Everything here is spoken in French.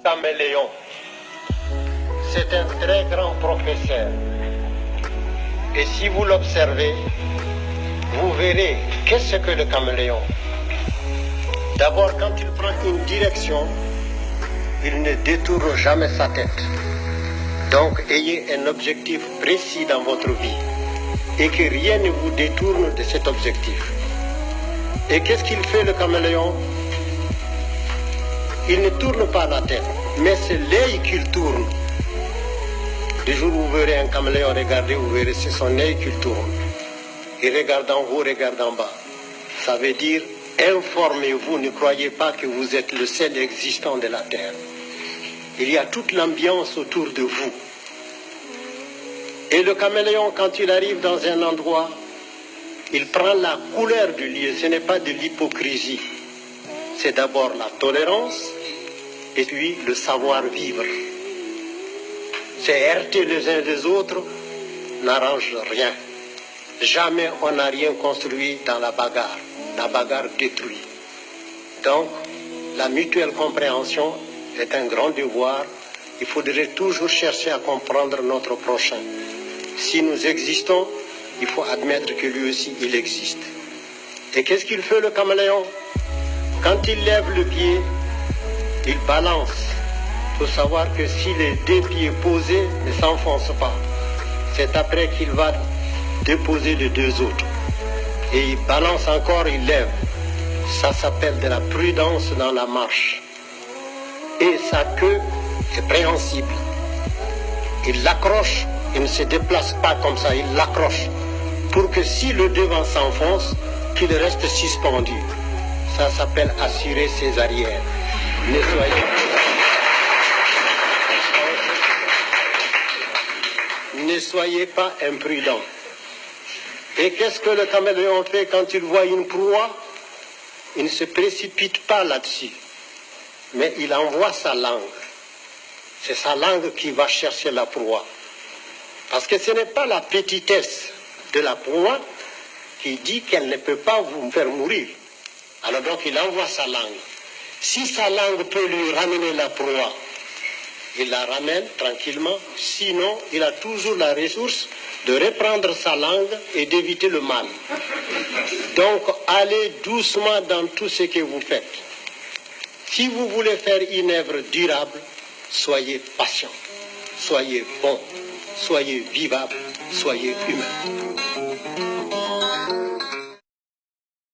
Caméléon. C'est un très grand professeur. Et si vous l'observez, vous verrez qu'est-ce que le caméléon. D'abord, quand il prend une direction, il ne détourne jamais sa tête. Donc, ayez un objectif précis dans votre vie et que rien ne vous détourne de cet objectif. Et qu'est-ce qu'il fait le caméléon? Il ne tourne pas la tête, mais c'est l'œil qu'il tourne. Le jour où vous verrez un caméléon, regardez, vous verrez, c'est son œil qu'il tourne. Il regarde en haut, regarde en bas. Ça veut dire, informez-vous, ne croyez pas que vous êtes le seul existant de la Terre. Il y a toute l'ambiance autour de vous. Et le caméléon, quand il arrive dans un endroit, il prend la couleur du lieu. Ce n'est pas de l'hypocrisie. C'est d'abord la tolérance et puis le savoir-vivre. C'est heurter les uns les autres n'arrange rien. Jamais on n'a rien construit dans la bagarre. La bagarre détruit. Donc, la mutuelle compréhension est un grand devoir. Il faudrait toujours chercher à comprendre notre prochain. Si nous existons, il faut admettre que lui aussi, il existe. Et qu'est-ce qu'il fait le caméléon? Quand il lève le pied, il balance. Il faut savoir que si les deux pieds posés ne s'enfoncent pas, c'est après qu'il va déposer les deux autres. Et il balance encore, il lève. Ça s'appelle de la prudence dans la marche. Et sa queue est préhensible. Il l'accroche, il ne se déplace pas comme ça, il l'accroche. Pour que si le devant s'enfonce, qu'il reste suspendu. Ça s'appelle assurer ses arrières. Ne soyez pas imprudents. Et qu'est-ce que le caméléon fait quand il voit une proie? Il ne se précipite pas là-dessus, mais il envoie sa langue. C'est sa langue qui va chercher la proie. Parce que ce n'est pas la petitesse de la proie qui dit qu'elle ne peut pas vous faire mourir. Alors donc il envoie sa langue. Si sa langue peut lui ramener la proie, il la ramène tranquillement. Sinon, il a toujours la ressource de reprendre sa langue et d'éviter le mal. Donc, allez doucement dans tout ce que vous faites. Si vous voulez faire une œuvre durable, soyez patient, soyez bon, soyez vivable, soyez humain.